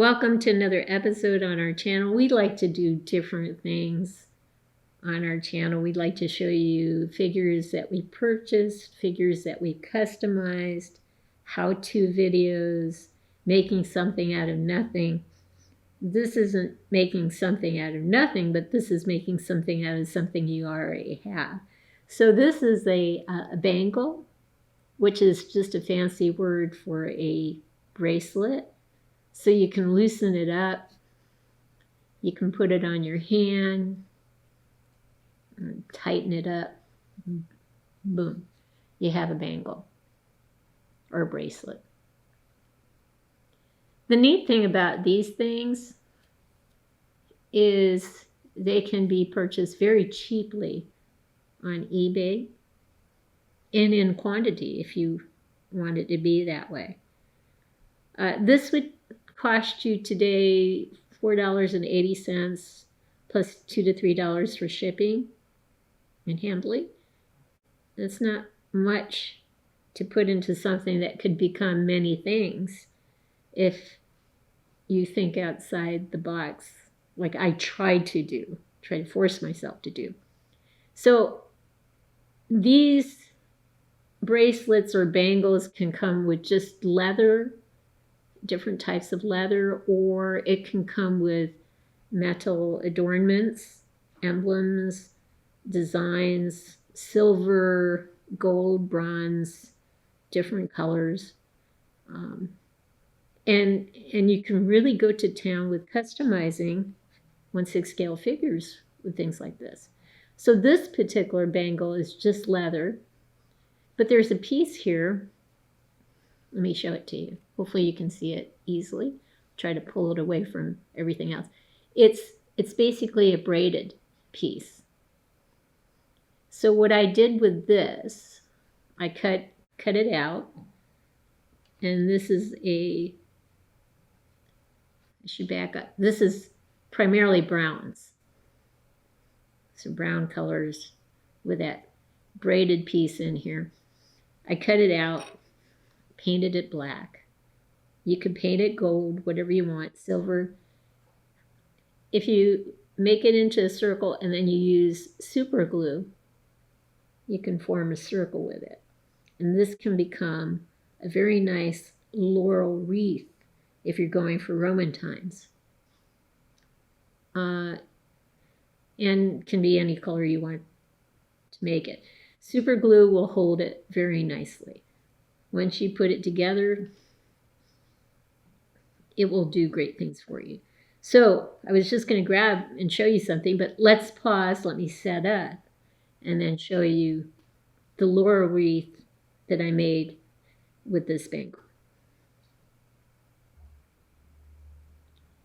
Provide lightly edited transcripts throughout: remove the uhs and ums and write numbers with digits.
Welcome to another episode on our channel. We like to do different things on our channel. We'd like to show you figures that we purchased, figures that we customized, how-to videos, making something out of nothing. This isn't making something out of nothing, but this is making something out of something you already have. So this is a bangle, which is just a fancy word for a bracelet. So you can loosen it up, you can put it on your hand, and tighten it up, boom, you have a bangle or a bracelet. The neat thing about these things is they can be purchased very cheaply on eBay and in quantity if you want it to be that way. This would cost you today $4.80 plus $2 to $3 for shipping and handling. That's not much to put into something that could become many things if you think outside the box, like I try to force myself to do. So these bracelets or bangles can come with just leather, different types of leather, or it can come with metal adornments, emblems, designs, silver, gold, bronze, different colors. And you can really go to town with customizing 1/6 scale figures with things like this. So this particular bangle is just leather, but there's a piece here. Let me show it to you. Hopefully you can see it easily. Try to pull it away from everything else. It's basically a braided piece. So what I did with this, I cut it out, and this is I should back up. This is primarily browns. So brown colors with that braided piece in here. I cut it out, painted it black. You could paint it gold, whatever you want, silver. If you make it into a circle and then you use super glue, you can form a circle with it. And this can become a very nice laurel wreath if you're going for Roman times. And can be any color you want to make it. Super glue will hold it very nicely. Once you put it together, it will do great things for you. So I was just going to grab and show you something, but let's pause, let me set up, and then show you the laurel wreath that I made with this bangle.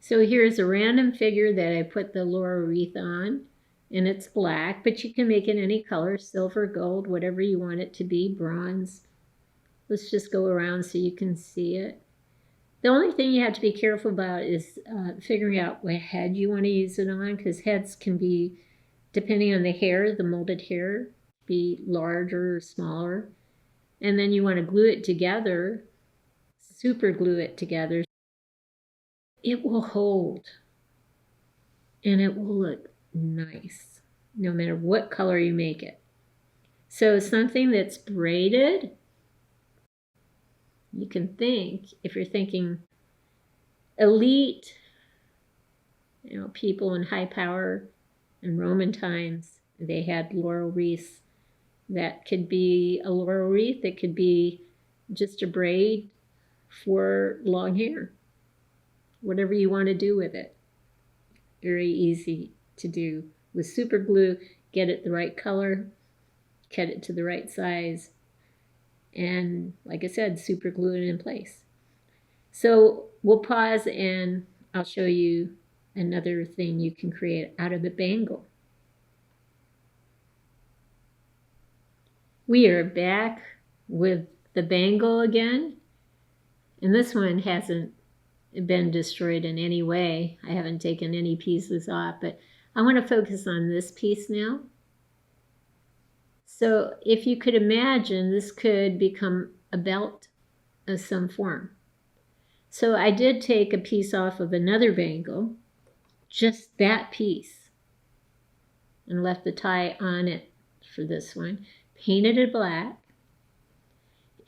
So here's a random figure that I put the laurel wreath on, and it's black, but you can make it any color, silver, gold, whatever you want it to be, bronze. Let's just go around so you can see it. The only thing you have to be careful about is figuring out what head you want to use it on, because heads can be, depending on the hair, the molded hair, be larger or smaller. And then you want to glue it together, super glue it together. It will hold and it will look nice no matter what color you make it. So something that's braided, you can think, if you're thinking elite, people in high power in Roman times, they had laurel wreaths. That could be a laurel wreath. It could be just a braid for long hair. Whatever you want to do with it. Very easy to do. With super glue, get it the right color, cut it to the right size, and like I said, super glue it in place. So we'll pause and I'll show you another thing you can create out of the bangle. We are back with the bangle again, and this one hasn't been destroyed in any way. I haven't taken any pieces off, but I want to focus on this piece now. So if you could imagine, this could become a belt of some form. So I did take a piece off of another bangle, just that piece, and left the tie on it for this one, painted it black.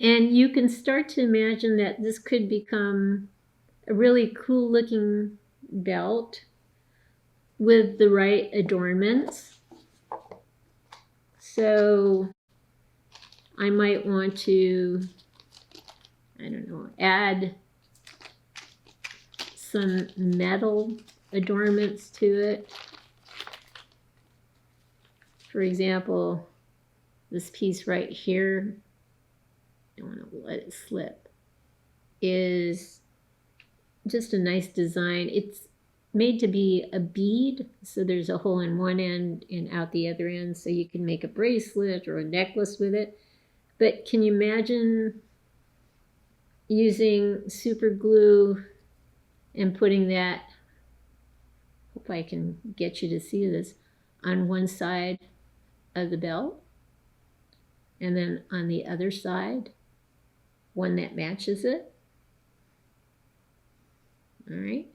And you can start to imagine that this could become a really cool looking belt with the right adornments. So I might want to, I don't know, add some metal adornments to it. For example, this piece right here, I don't want to let it slip, is just a nice design. It's made to be a bead, so there's a hole in one end and out the other end, so you can make a bracelet or a necklace with it. But can you imagine using super glue and putting that, hope I can get you to see this, on one side of the belt, and then on the other side, one that matches it. All right.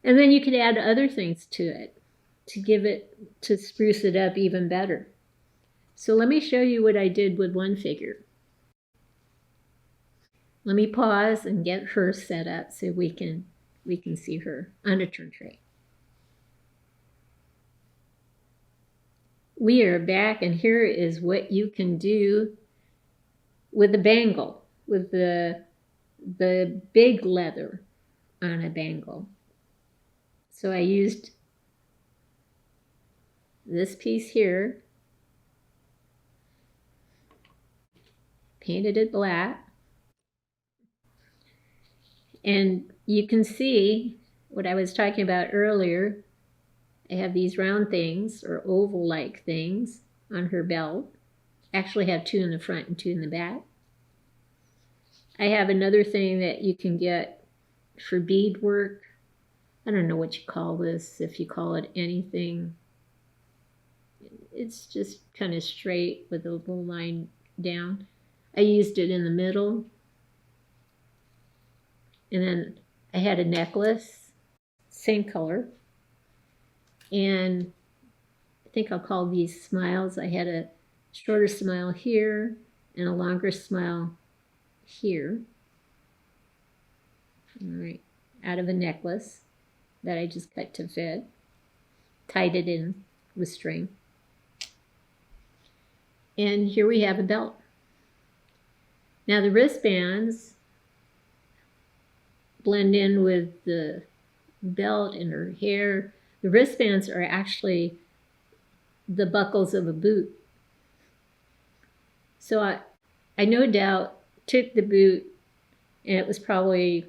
And then you could add other things to it to spruce it up even better. So let me show you what I did with one figure. Let me pause and get her set up so we can see her on a turn tray. We are back, and here is what you can do with a bangle, with the big leather on a bangle. So I used this piece here, painted it black, and you can see what I was talking about earlier. I have these round things, or oval-like things, on her belt. Actually have two in the front and two in the back. I have another thing that you can get for bead work. I don't know what you call this, if you call it anything. It's just kind of straight with a little line down. I used it in the middle. And then I had a necklace, same color. And I think I'll call these smiles. I had a shorter smile here and a longer smile here. All right, out of a necklace that I just cut to fit, tied it in with string. And here we have a belt. Now the wristbands blend in with the belt and her hair. The wristbands are actually the buckles of a boot. So I no doubt took the boot, and it was probably,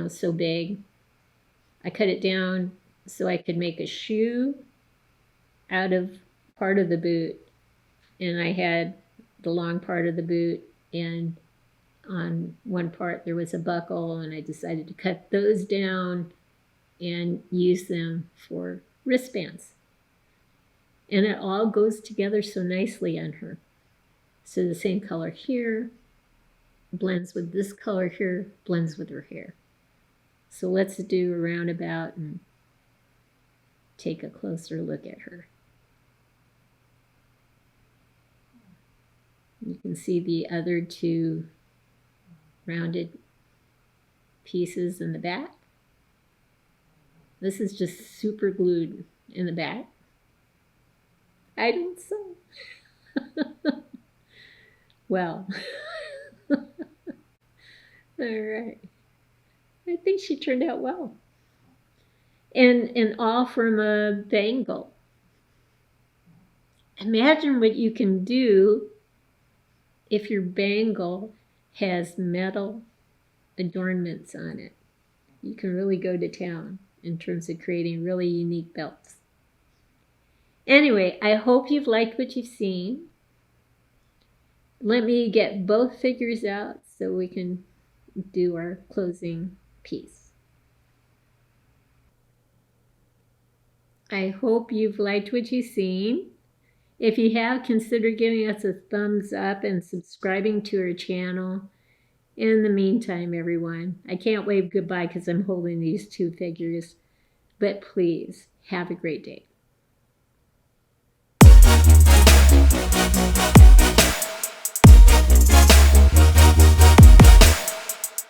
so big. I cut it down so I could make a shoe out of part of the boot, and I had the long part of the boot, and on one part there was a buckle, and I decided to cut those down and use them for wristbands. And it all goes together so nicely on her. So the same color here blends with this color here, blends with her hair. So let's do a roundabout and take a closer look at her. You can see the other two rounded pieces in the back. This is just super glued in the back. I don't sew. Well, all right. I think she turned out well. And all from a bangle. Imagine what you can do if your bangle has metal adornments on it. You can really go to town in terms of creating really unique belts. Anyway, I hope you've liked what you've seen. Let me get both figures out so we can do our closing piece. I hope you've liked what you've seen. If you have, consider giving us a thumbs up and subscribing to our channel. In the meantime, everyone, I can't wave goodbye because I'm holding these two figures, but please have a great day.